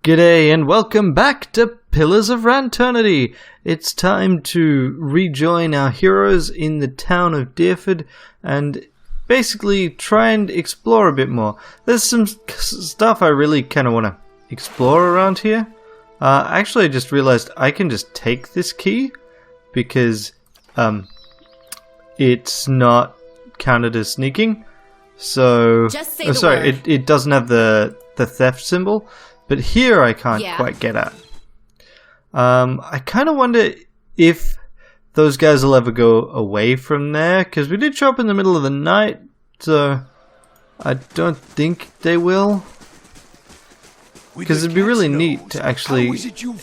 G'day and welcome back to Pillars of Ranternity. It's time to rejoin our heroes in the town of Dyrwood and basically try and explore a bit more. There's some stuff I really kind of want to explore around here. Actually, I just realized I can just take this key because it's not counted as sneaking. So, it doesn't have the theft symbol. But here I can't quite get at. I kind of wonder if those guys will ever go away from there, because we did show up in the middle of the night, so I don't think they will. Because it'd be really neat to actually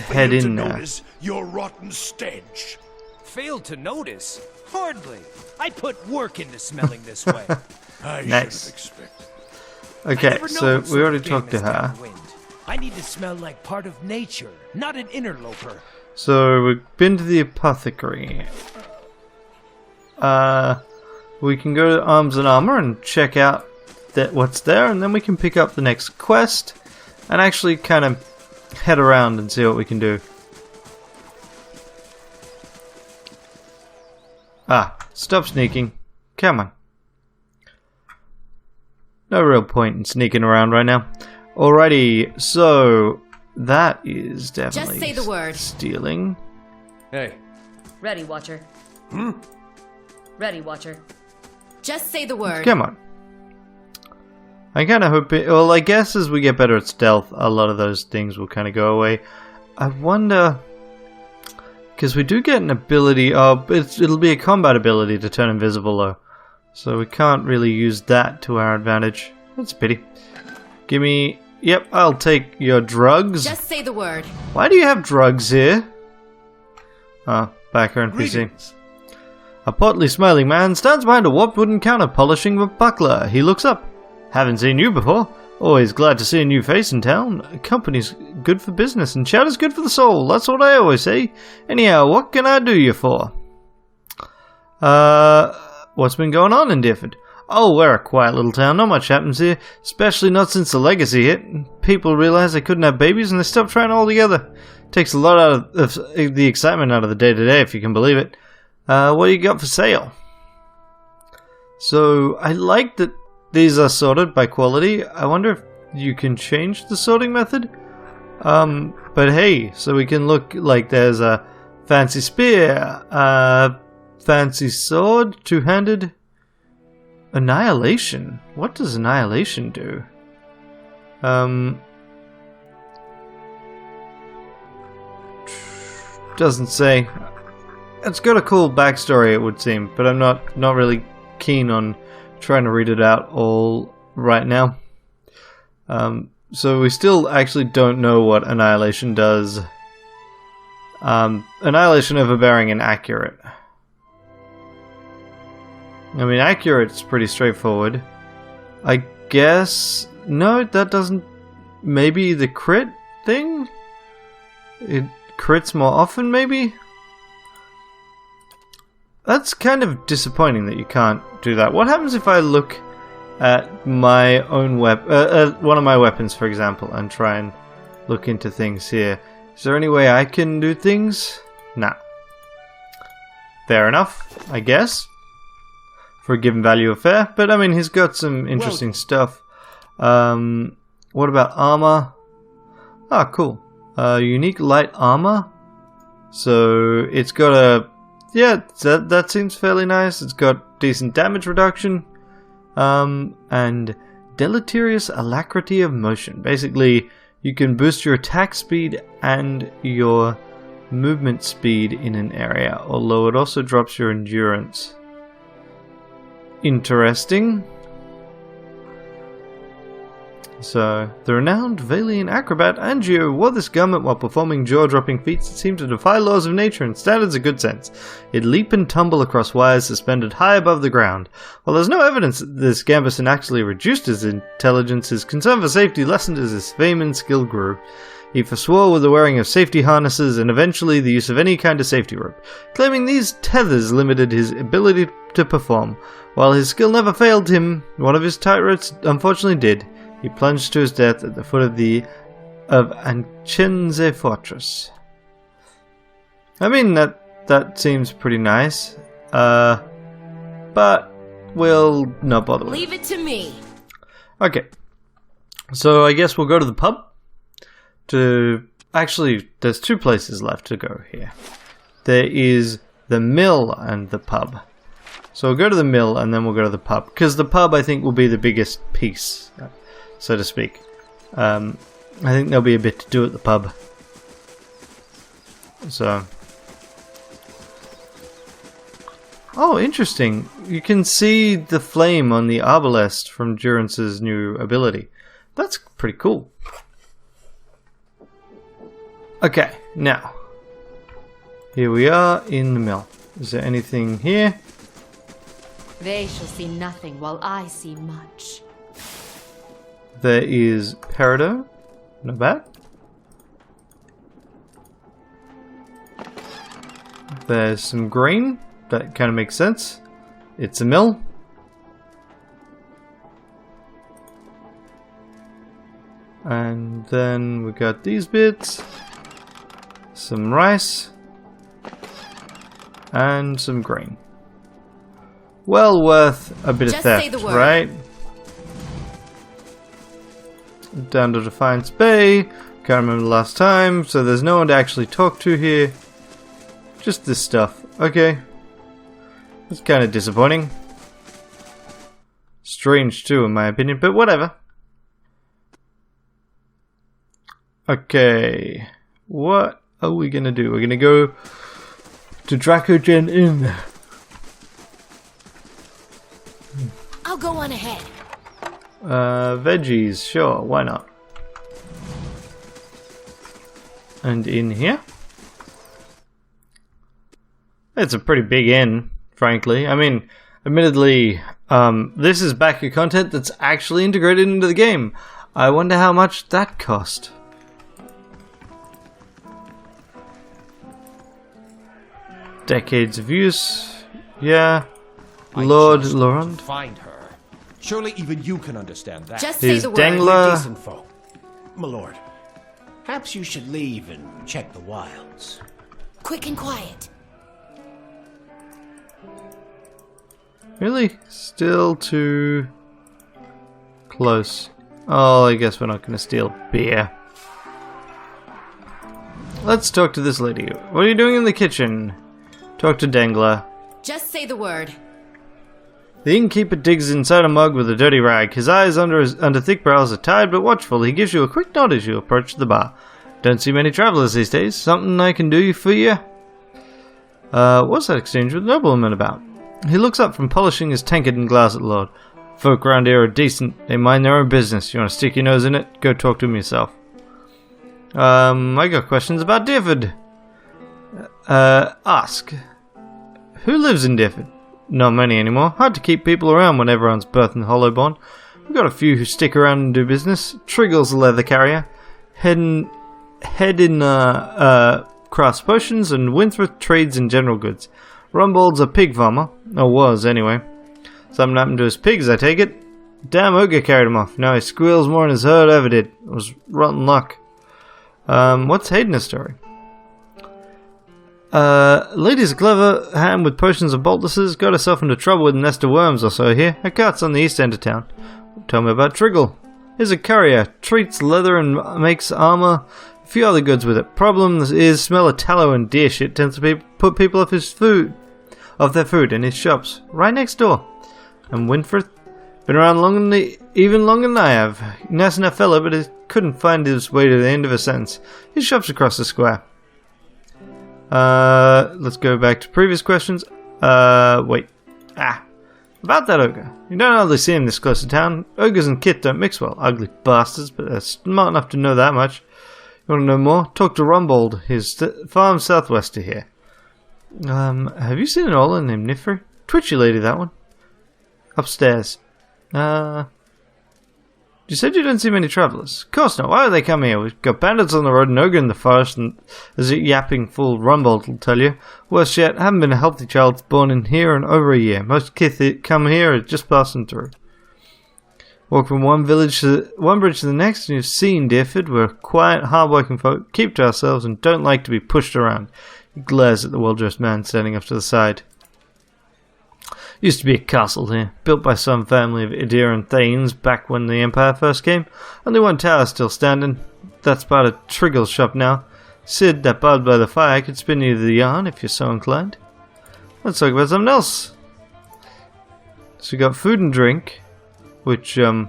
head in there. Your rotten stench. Failed to notice? Hardly. I put work into smelling this way. Nice. Okay, so we already talked to her. I need to smell like part of nature, not an interloper. So we've been to the apothecary. We can go to Arms and Armor and check out what's there, and then we can pick up the next quest and actually kind of head around and see what we can do. Stop sneaking. Come on. No real point in sneaking around right now. Alrighty, so that is definitely just say the word. Stealing. Hey. Ready, Watcher. Ready, Watcher. Just say the word. Come on. I kind of hope it... Well, I guess as we get better at stealth, a lot of those things will kind of go away. I wonder... Because we do get an ability... it'll be a combat ability to turn invisible, though. So we can't really use that to our advantage. That's a pity. Give me... Yep, I'll take your drugs. Just say the word. Why do you have drugs here? Backer NPC. Greetings. A portly smiling man stands behind a warped wooden counter polishing a buckler. He looks up. Haven't seen you before. Always glad to see a new face in town. Company's good for business and chowder's good for the soul. That's what I always say. Anyhow, what can I do you for? What's been going on in Dyrwood? Oh, we're a quiet little town. Not much happens here, especially not since the legacy hit. People realized they couldn't have babies and they stopped trying altogether. Takes a lot out of the excitement out of the day-to-day, if you can believe it. What do you got for sale? So, I like that these are sorted by quality. I wonder if you can change the sorting method? But hey, so we can look like there's a fancy spear, fancy sword, two-handed... Annihilation? What does Annihilation do? Doesn't say. It's got a cool backstory, it would seem, but I'm not really keen on trying to read it out all right now. So we still actually don't know what Annihilation does. Annihilation overbearing and accurate. I mean, accurate's pretty straightforward. I guess... No, that doesn't... Maybe the crit thing? It crits more often, maybe? That's kind of disappointing that you can't do that. What happens if I look at my own one of my weapons, for example, and try and look into things here? Is there any way I can do things? Nah. Fair enough, I guess. For a given value of fair, but I mean, he's got some interesting stuff. What about armor? Ah, cool. Unique light armor. So it's got a... Yeah, that seems fairly nice. It's got decent damage reduction. And deleterious alacrity of motion. Basically, you can boost your attack speed and your movement speed in an area, although it also drops your endurance. Interesting. So, the renowned Valian acrobat Angio wore this garment while performing jaw-dropping feats that seem to defy laws of nature and standards of good sense. He'd leap and tumble across wires suspended high above the ground. While there's no evidence that this Gambison actually reduced his intelligence, his concern for safety lessened as his fame and skill grew. He forswore with the wearing of safety harnesses and eventually the use of any kind of safety rope, claiming these tethers limited his ability to perform. While his skill never failed him, one of his tight ropes unfortunately did. He plunged to his death at the foot of the of Anchenze Fortress. I mean, that seems pretty nice. But we'll not bother with it. Leave it to me. Okay. So I guess we'll go to the pub. Actually, there's two places left to go here. There is the mill and the pub. So we'll go to the mill and then we'll go to the pub. Because the pub, I think, will be the biggest piece, so to speak. I think there'll be a bit to do at the pub. So... Oh, interesting. You can see the flame on the arbalest from Durance's new ability. That's pretty cool. Okay, now. Here we are in the mill. Is there anything here? They shall see nothing while I see much. There is peridot. Not bad. There's some grain. That kind of makes sense. It's a mill. And then we got these bits. Some rice. And some grain. Well worth a bit of theft, right? Down to Defiance Bay. Can't remember the last time, so there's no one to actually talk to here. Just this stuff. Okay. It's kind of disappointing. Strange too, in my opinion, but whatever. Okay. What are we gonna do? We're gonna go to Dracogen Inn. I'll go on ahead. Veggies, sure, why not? And in here? It's a pretty big inn, frankly. I mean, admittedly, this is backer content that's actually integrated into the game. I wonder how much that cost. Decades of use. Yeah. Lord Laurent. Find her. Surely even you can understand that. Just say Is the word. Dengla... Decent folk. My lord, perhaps you should leave and check the wilds. Quick and quiet. Really? Still too close. Oh, I guess we're not going to steal beer. Let's talk to this lady. What are you doing in the kitchen? Talk to Dengla. Just say the word. The innkeeper digs inside a mug with a dirty rag. His eyes under thick brows are tired but watchful. He gives you a quick nod as you approach the bar. Don't see many travellers these days. Something I can do for you? What's that exchange with the nobleman about? He looks up from polishing his tankard and glass at the Lord. Folk round here are decent. They mind their own business. You want to stick your nose in it? Go talk to him yourself. I got questions about Dyrwood. Ask. Who lives in Dyrwood? Not many anymore. Hard to keep people around when everyone's birthed and hollowborn. We've got a few who stick around and do business. Triggle's a leather carrier. Head in crafts potions, and Winthrop trades in general goods. Rumbald's a pig farmer. Or was, anyway. Something happened to his pigs, I take it. Damn ogre carried him off. Now he squeals more than his herd ever did. It was rotten luck. What's Hayden's story? Lady's a clever hand with potions of boltnesses. Got herself into trouble with a nest of worms or so here. Her cart's on the east end of town. Tell me about Triggle. He's a courier. Treats leather and makes armor. A few other goods with it. Problem is, smell of tallow and deer shit tends to put people off their food in his shops. Right next door. And Winfrith? Been around even longer than I have. Nice enough fella, but he couldn't find his way to the end of a sentence. His shop's across the square. Let's go back to previous questions. Wait. About that ogre. You don't hardly see him this close to town. Ogres and Kit don't mix well. Ugly bastards, but they're smart enough to know that much. You want to know more? Talk to Rumbald. His farm southwest of here. Have you seen an Ola named Nifri? Twitchy lady, that one. Upstairs. You said you don't see many travellers. Of course not. Why would they come here? We've got bandits on the road, an ogre in the forest, and there's a yapping fool Rumbald will tell you. Worse yet, haven't been a healthy child born in here in over a year. Most kith come here are just passing through. Walk from one bridge to the next, and you've seen Dyrwood. We're quiet, hard-working folk, keep to ourselves, and don't like to be pushed around. He glares at the well-dressed man standing off to the side. Used to be a castle here, built by some family of Idiran Thanes back when the Empire first came. Only one tower still standing. That's part of Triggle's shop now. Sid, that bard by the fire, could spin you the yarn if you're so inclined. Let's talk about something else. So we got food and drink, which, you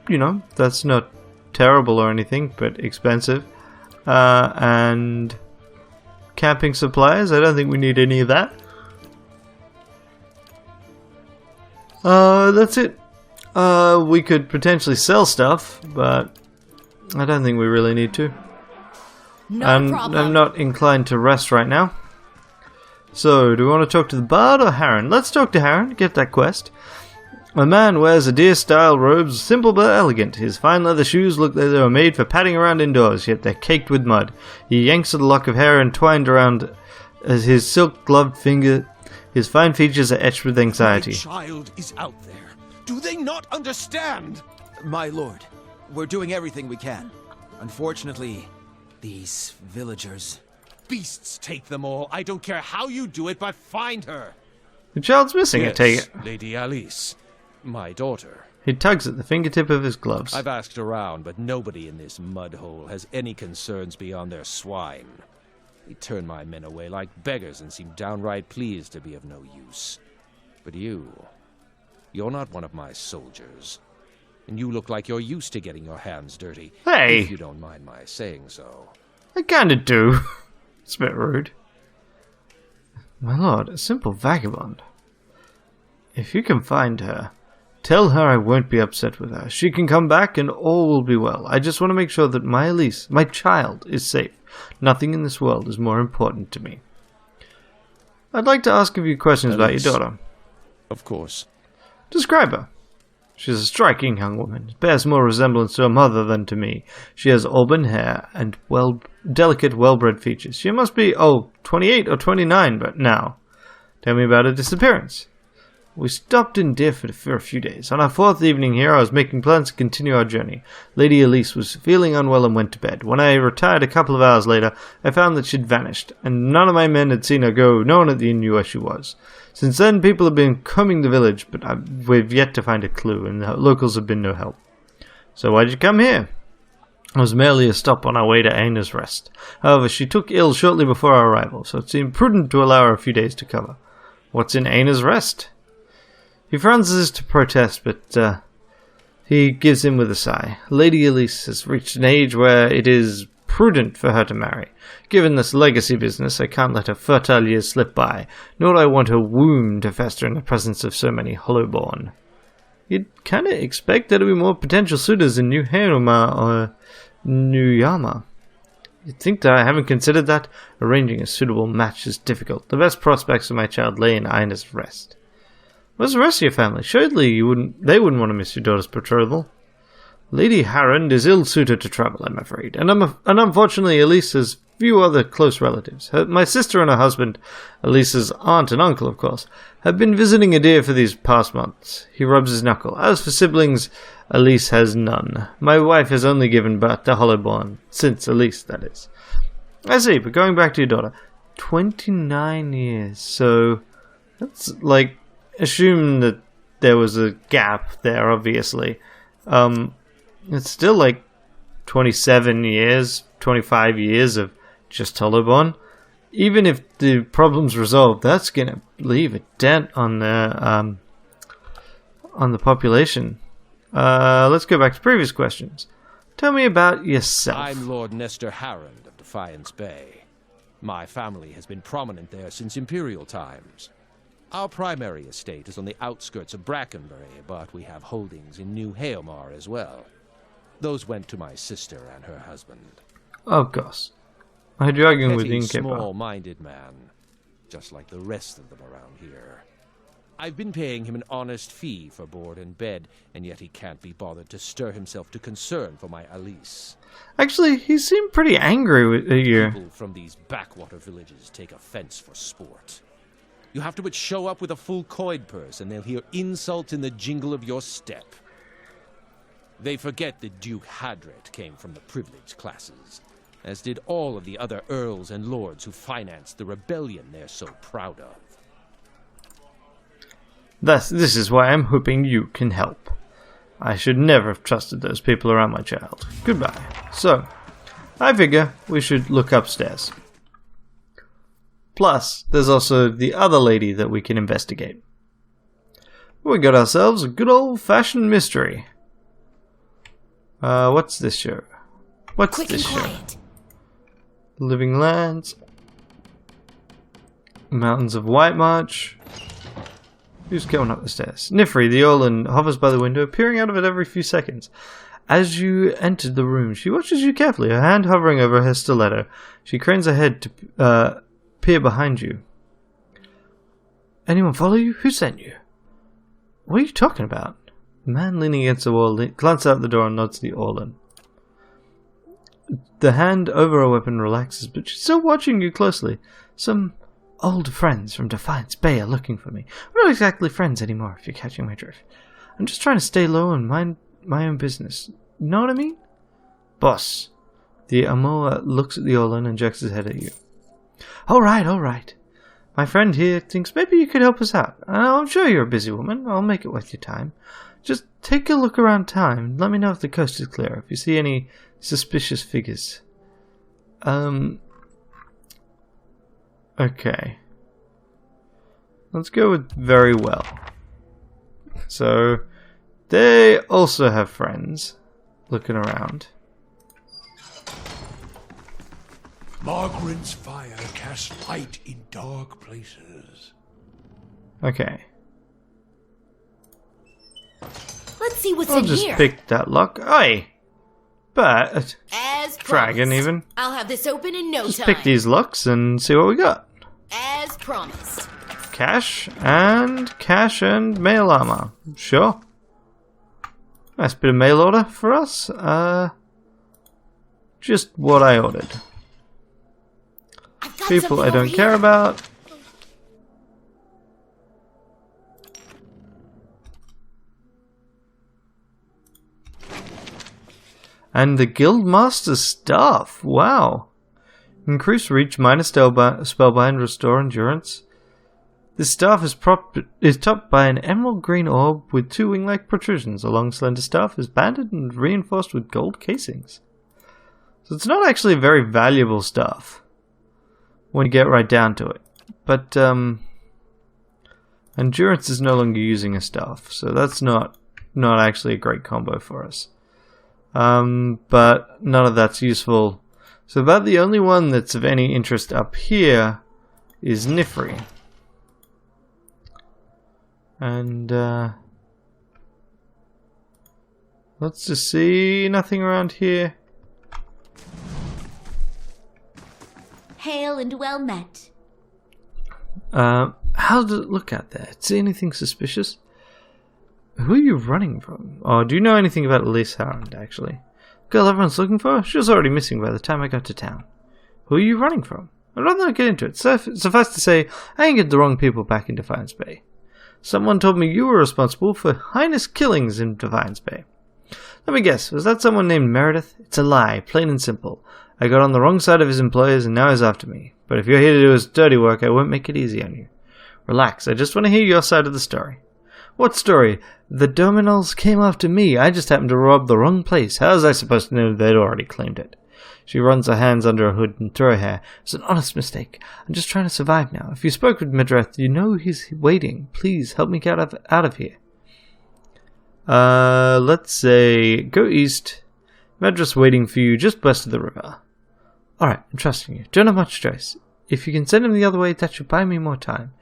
know, that's not terrible or anything, but expensive. And camping supplies, I don't think we need any of that. That's it. We could potentially sell stuff, but I don't think we really need to. No problem. I'm not inclined to rest right now. So, do we want to talk to the bard or Harren? Let's talk to Harren, get that quest. A man wears a deer-style robes, simple but elegant. His fine leather shoes look like they were made for padding around indoors, yet they're caked with mud. He yanks at a lock of hair entwined around his silk-gloved finger. His fine features are etched with anxiety. My child is out there. Do they not understand? My lord, we're doing everything we can. Unfortunately, these villagers... Beasts take them all. I don't care how you do it, but find her. The child's missing, I take it. Lady Alice, my daughter. He tugs at the fingertip of his gloves. I've asked around, but nobody in this mud hole has any concerns beyond their swine. They turn my men away like beggars and seem downright pleased to be of no use. But you're not one of my soldiers. And you look like you're used to getting your hands dirty. Hey! If you don't mind my saying so. I kinda do. It's a bit rude. My lord, a simple vagabond. If you can find her, tell her I won't be upset with her. She can come back and all will be well. I just want to make sure that my Elise, my child, is safe. Nothing in this world is more important to me. I'd like to ask a few questions about your daughter. Of course. Describe her. She's a striking young woman. Bears more resemblance to her mother than to me. She has auburn hair and delicate, well-bred features. She must be, 28 or 29, but now. Tell me about her disappearance. We stopped in Dyrwood for a few days. On our fourth evening here, I was making plans to continue our journey. Lady Elise was feeling unwell and went to bed. When I retired a couple of hours later, I found that she'd vanished, and none of my men had seen her go. No one at the inn knew where she was. Since then, people have been combing the village, but we've yet to find a clue, and the locals have been no help. So why did you come here? It was merely a stop on our way to Aina's Rest. However, she took ill shortly before our arrival, so it seemed prudent to allow her a few days to cover. What's in Aina's Rest? He frowns as if to protest, but he gives in with a sigh. Lady Elise has reached an age where it is prudent for her to marry. Given this legacy business, I can't let her fertile years slip by, nor do I want her womb to fester in the presence of so many hollowborn. You'd kinda expect there to be more potential suitors in New Haruma or New Yama. You'd think that I haven't considered that. Arranging a suitable match is difficult. The best prospects for my child lay in Aina's Rest. Where's the rest of your family? Surely they wouldn't want to miss your daughter's betrothal. Lady Harren is ill-suited to travel, I'm afraid, and unfortunately Elise has few other close relatives. My sister and her husband, Elise's aunt and uncle, of course, have been visiting Adir for these past months. He rubs his knuckle. As for siblings, Elise has none. My wife has only given birth to Hollowborn, since Elise, that is. I see, but going back to your daughter, 29 years, so that's like... Assume that there was a gap there, obviously. It's still like 27 years, 25 years of just Hollowborn. Even if the problem's resolved, that's gonna leave a dent on the population. Let's go back to previous questions. Tell me about yourself. I'm Lord Nestor Harrand of Defiance Bay. My family has been prominent there since Imperial times. Our primary estate is on the outskirts of Brackenbury, but we have holdings in New Haomar as well. Those went to my sister and her husband. Of course. I had you arguing with the innkeeper. Small-minded man, just like the rest of them around here. I've been paying him an honest fee for board and bed, and yet he can't be bothered to stir himself to concern for my Alice. Actually, he seemed pretty angry with you. People from these backwater villages take offense for sport. You have to but show up with a full coin purse, and they'll hear insult in the jingle of your step. They forget that Duke Hadret came from the privileged classes, as did all of the other earls and lords who financed the rebellion they're so proud of. This is why I'm hoping you can help. I should never have trusted those people around my child. Goodbye. So, I figure we should look upstairs. Plus, there's also the other lady that we can investigate. We got ourselves a good old-fashioned mystery. What's this show? What's Quick this and show? quiet. Living Lands. Mountains of White March. Who's going up the stairs? Nifri, the Orlan, hovers by the window, peering out of it every few seconds. As you entered the room, she watches you carefully, her hand hovering over her stiletto. She cranes her head to peer behind you. Anyone follow you? Who sent you? What are you talking about? The man leaning against the wall glances out the door and nods to the Orlan. The hand over her weapon relaxes, but she's still watching you closely. Some old friends from Defiance Bay are looking for me. We're not exactly friends anymore, if you're catching my drift. I'm just trying to stay low and mind my own business. Know what I mean? Boss. The Amoa looks at the Orlan and jerks his head at you. All right. My friend here thinks maybe you could help us out. I'm sure you're a busy woman. I'll make it worth your time. Just take a look around town and let me know if the coast is clear, if you see any suspicious figures. Okay. Let's go with very well. So, they also have friends looking around. Margaret's fire casts light in dark places. Okay. Let's see what's I'll in just here. pick that lock. Aye. But, As dragon promised. even. I'll have this open in no Just time. pick these locks and see what we got. As promised. Cash and mail armor. Sure. Nice bit of mail order for us. Just what I ordered. I've got People something I don't over care here. about. And the Guildmaster's staff. Wow. Increase reach, minus spellbind, restore endurance. This staff is topped by an emerald green orb with 2 wing-like protrusions. A long slender staff is banded and reinforced with gold casings. So it's not actually a very valuable staff when you get right down to it. But endurance is no longer using a staff, so that's not actually a great combo for us. But none of that's useful. So about the only one that's of any interest up here is Nifri. And let's just see, nothing around here. Hail and well met. How does it look out there? See anything suspicious? Who are you running from? Oh, do you know anything about Elise Harrand, actually? Girl everyone's looking for? She was already missing by the time I got to town. Who are you running from? I'd rather not get into it. Suffice to say, I ain't get the wrong people back in Defiance Bay. Someone told me you were responsible for heinous killings in Defiance Bay. Let me guess, was that someone named Meredith? It's a lie, plain and simple. I got on the wrong side of his employers and now he's after me. But if you're here to do his dirty work, I won't make it easy on you. Relax, I just want to hear your side of the story. What story? The Dominals came after me. I just happened to rob the wrong place. How was I supposed to know they'd already claimed it? She runs her hands under her hood and through her hair. It's an honest mistake. I'm just trying to survive now. If you spoke with Medreth, you know he's waiting. Please, help me get out of here. Let's say, go east. Medreth's waiting for you just west of the river. Alright, I'm trusting you. Don't have much choice. If you can send him the other way, that should buy me more time.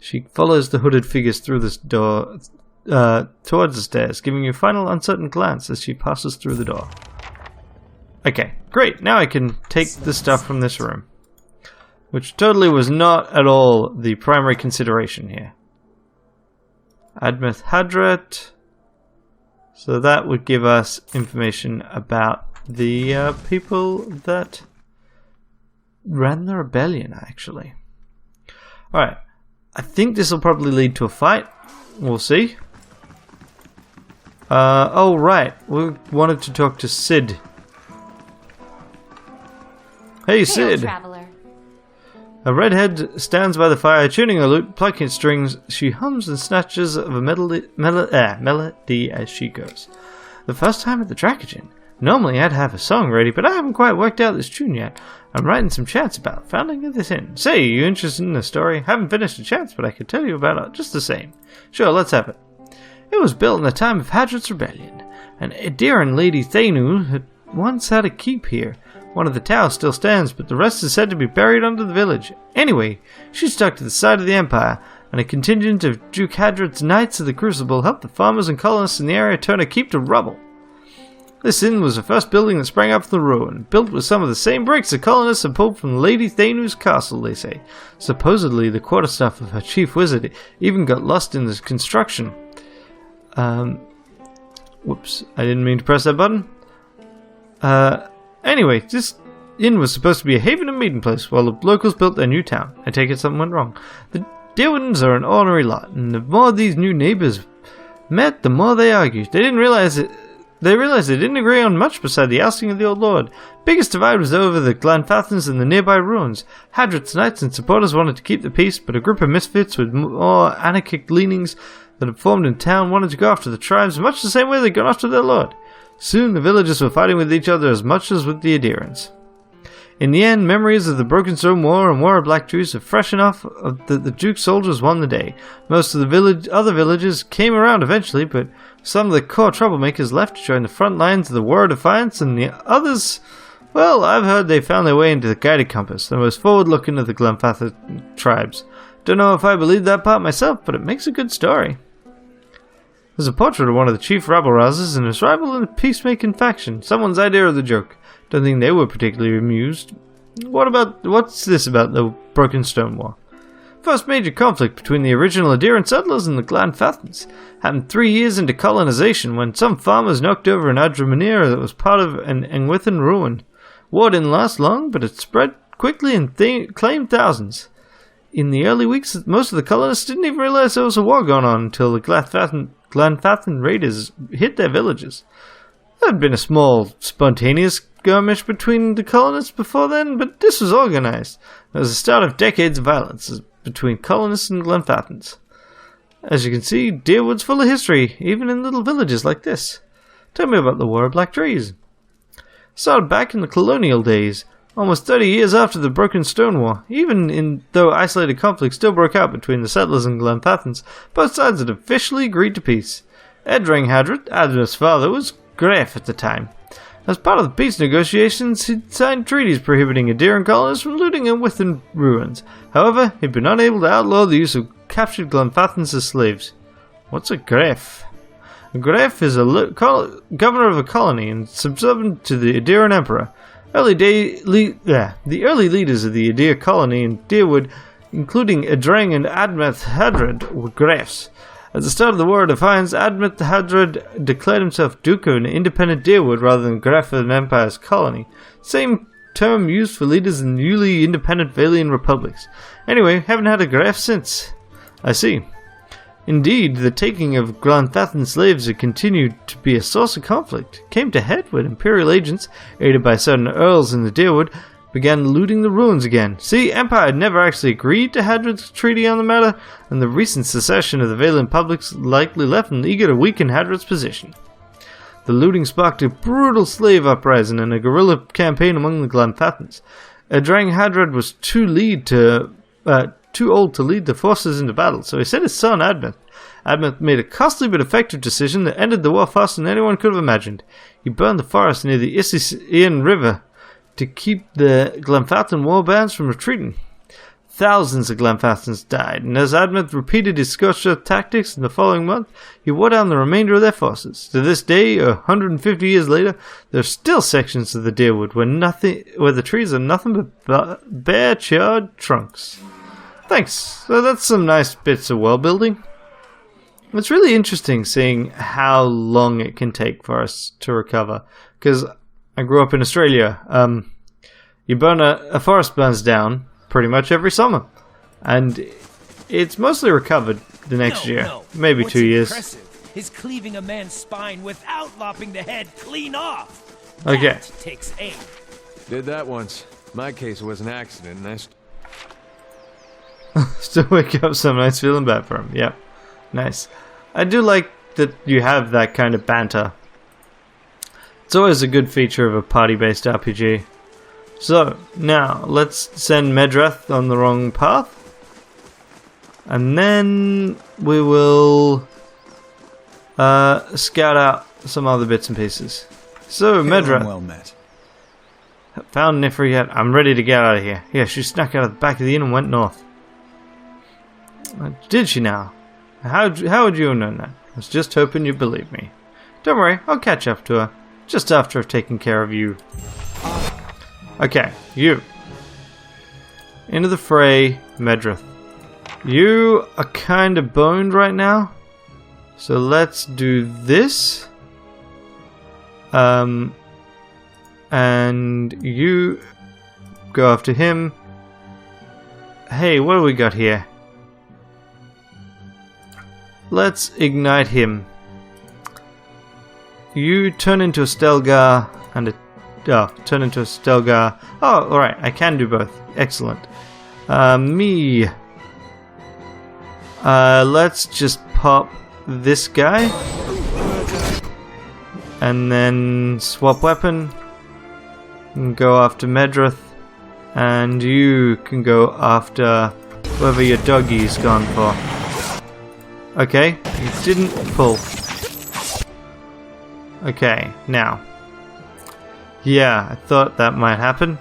She follows the hooded figures through this door, towards the stairs, giving you a final uncertain glance as she passes through the door. Okay, great. Now I can take the stuff from this room. Which totally was not at all the primary consideration here. Admeth Hadret. So that would give us information about the people that ran the rebellion, actually. Alright. I think this will probably lead to a fight. We'll see. Oh, right. We wanted to talk to Sid. Hey, Sid. Traveler. A redhead stands by the fire, tuning her lute, plucking its strings. She hums and snatches of a melody as she goes. The first time at the Dracogen. Normally I'd have a song ready, but I haven't quite worked out this tune yet. I'm writing some chants about founding this inn. Say, you interested in the story? Haven't finished the chants, but I could tell you about it just the same. Sure, let's have it. It was built in the time of Hadrod's rebellion. An Ediran Lady Thanu had once had a keep here. One of the towers still stands, but the rest is said to be buried under the village. Anyway, she stuck to the side of the Empire, and a contingent of Duke Hadrod's Knights of the Crucible helped the farmers and colonists in the area turn a keep to rubble. This inn was the first building that sprang up from the ruin, built with some of the same bricks the colonists had pulled from Lady Thanu's castle, they say. Supposedly, the quarterstaff of her chief wizard even got lost in the construction. Whoops, I didn't mean to press that button. Anyway, this inn was supposed to be a haven and meeting place while the locals built their new town. I take it something went wrong. The Dyrwoods are an ornery lot, and the more these new neighbors met, the more they argued. They realized they didn't agree on much beside the ousting of the old lord. Biggest divide was over the Glanfathans and the nearby ruins. Hadrod's knights and supporters wanted to keep the peace, but a group of misfits with more anarchic leanings that had formed in town wanted to go after the tribes much the same way they'd gone after their lord. Soon the villagers were fighting with each other as much as with the Adirans. In the end, memories of the Brokenstone War and War of Black Trees are fresh enough that the Duke's soldiers won the day. Most of the other villages came around eventually, but some of the core troublemakers left to join the front lines of the War of Defiance, and the others, well, I've heard they found their way into the Guided Compass, the most forward-looking of the Glanfathan tribes. Don't know if I believe that part myself, but it makes a good story. There's a portrait of one of the chief rabble-rousers and his rival in the peacemaking faction. Someone's idea of the joke. Don't think they were particularly amused. What's this about the Brokenstone War? First major conflict between the original Adiran settlers and the Glanfathans. Happened 3 years into colonization when some farmers knocked over an Adramanera that was part of an Engwithan ruin. War didn't last long, but it spread quickly and claimed thousands. In the early weeks, most of the colonists didn't even realize there was a war going on until the Glanfathan raiders hit their villages. There had been a small, spontaneous skirmish between the colonists before then, but this was organized. It was the start of decades of violence between colonists and Glanfathans. As you can see, Dyrwood's full of history, even in little villages like this. Tell me about the War of Black Trees. Started back in the colonial days, almost 30 years after the Broken Stone War. Though isolated conflict still broke out between the settlers and Glanfathans, both sides had officially agreed to peace. Edrang Hadrod, Admir's father, was Gref at the time. As part of the peace negotiations, he'd signed treaties prohibiting Adiran colonists from looting and within ruins. However, he'd been unable to outlaw the use of captured Glanfathans as slaves. What's a Gref? A Gref is a governor of a colony and subservient to the Adiran emperor. The early leaders of the Adir colony in Dyrwood, including Edrang and Admeth Hadrod, were Grefs. At the start of the War of Defiance, Admeth Hadrod declared himself Duke of an independent Dyrwood rather than Gref of an empire's colony. Same term used for leaders in newly independent Valian republics. Anyway, haven't had a Gref since. I see. Indeed, the taking of Glanfathan slaves had continued to be a source of conflict. It came to head when Imperial agents, aided by certain earls in the Dyrwood, began looting the ruins again. See, Empire had never actually agreed to Hadrod's treaty on the matter, and the recent secession of the Valian publics likely left them eager to weaken Hadrod's position. The looting sparked a brutal slave uprising and a guerrilla campaign among the Glanfathans. Edrang Hadrod was too old to lead the forces into battle, so he sent his son Admeth. Admeth made a costly but effective decision that ended the war faster than anyone could have imagined. He burned the forest near the Issian River to keep the Glanfathan war bands from retreating. Thousands of Glanfathans died, and as Admeth repeated his scorched earth tactics in the following month, he wore down the remainder of their forces. To this day, 150 years later, there are still sections of the Dyrwood where the trees are nothing but bare, charred trunks. Thanks. So that's some nice bits of world building. It's really interesting seeing how long it can take for us to recover, because I grew up in Australia. You burn a forest burns down pretty much every summer, and it's mostly recovered the next year, maybe 2 years. Impressive is cleaving a man's spine without lopping the head clean off. Okay. That takes aim. Did that once. My case was an accident, and Still wake up some nights feeling bad for him. Yep. Nice. I do like that you have that kind of banter. It's always a good feature of a party-based RPG. So, now, let's send Medrath on the wrong path. And then we will scout out some other bits and pieces. So, Medrath. Well met. Found Nifri yet? I'm ready to get out of here. Yeah, she snuck out of the back of the inn and went north. Did she now? How would you have known that? I was just hoping you'd believe me. Don't worry, I'll catch up to her. Just after I've taken care of you. Okay, you. Into the fray, Medrath. You are kind of boned right now. So let's do this. And you go after him. Hey, what do we got here? Let's ignite him. You turn into a Stelgar and a... Oh, turn into a Stelgar. Oh, alright, I can do both. Excellent. Me. Let's just pop this guy. And then swap weapon. And go after Medrath. And you can go after whoever your doggie's gone for. Okay, you didn't pull. Okay, now. Yeah, I thought that might happen.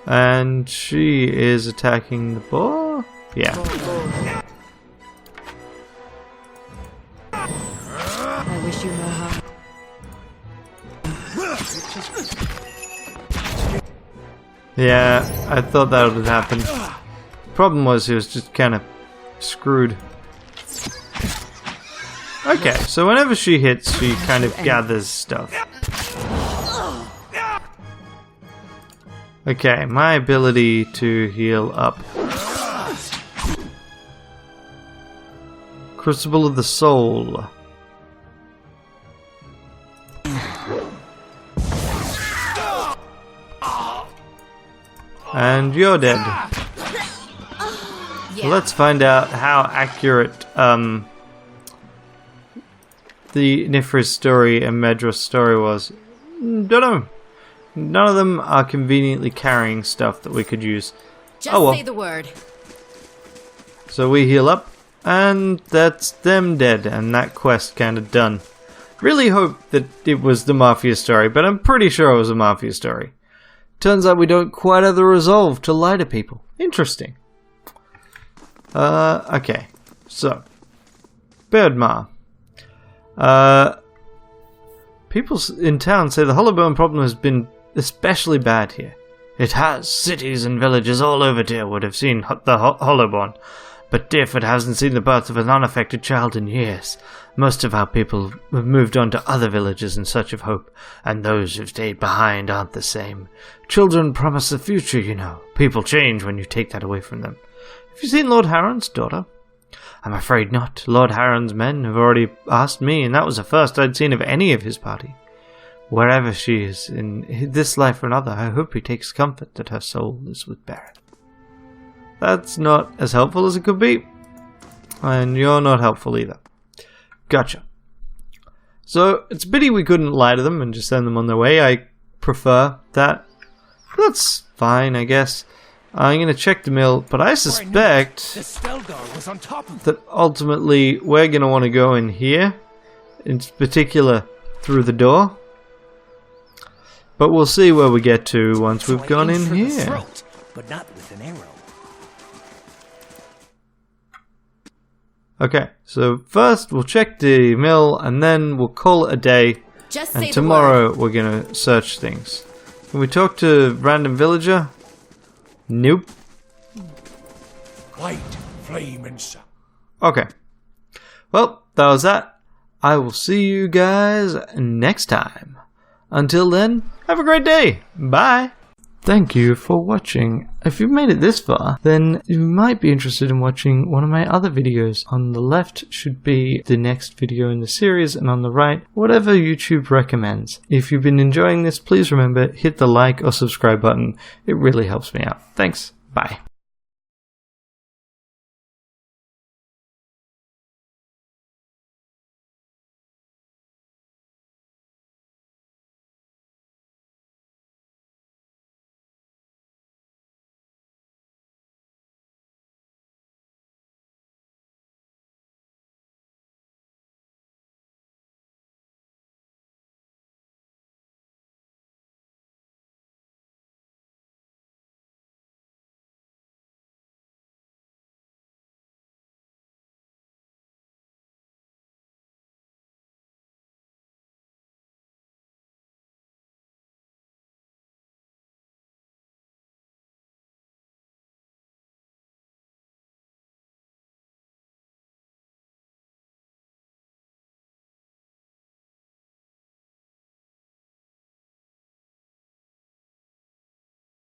And she is attacking the boar? Yeah. I wish you know how. Yeah, I thought that would happen. Problem was he was just kind of screwed. Okay, so whenever she hits, she kind of gathers stuff. Okay, my ability to heal up. Crucible of the Soul. And you're dead. Yeah. Let's find out how accurate the Nifri's story and Medrath's story was. Don't know. None of them are conveniently carrying stuff that we could use. Just Oh well. say the word. So we heal up, and that's them dead, and that quest kind of done. Really hope that it was the Mafia story, but I'm pretty sure it was a Mafia story. Turns out we don't quite have the resolve to lie to people. Interesting. Okay. So. Birdmar. People in town say the Hollowbone problem has been especially bad here. It has. Cities and villages all over Dyrwood have seen the Hollowbone, but Dyrwood hasn't seen the birth of an unaffected child in years. Most of our people have moved on to other villages in search of hope, and those who've stayed behind aren't the same. Children promise the future, you know. People change when you take that away from them. Have you seen Lord Harron's daughter? I'm afraid not. Lord Harron's men have already asked me, and that was the first I'd seen of any of his party. Wherever she is, in this life or another, I hope he takes comfort that her soul is with Baron. That's not as helpful as it could be. And you're not helpful either. Gotcha. So, it's a pity we couldn't lie to them and just send them on their way. I prefer that. That's fine, I guess. I'm going to check the mill, but I suspect The Stelgar was on top of that ultimately we're going to want to go in here. In particular, through the door. But we'll see where we get to once we've gone in for the here. throat, but not with an arrow. Okay, so first we'll check the mill and then we'll call it a day. Just say And tomorrow we're going to search things. Can we talk to random villager? Nope. White flame and sun. Okay. Well, that was that. I will see you guys next time. Until then, have a great day. Bye. Thank you for watching. If you've made it this far, then you might be interested in watching one of my other videos. On the left should be the next video in the series, and on the right, whatever YouTube recommends. If you've been enjoying this, please remember, hit the like or subscribe button. It really helps me out. Thanks. Bye.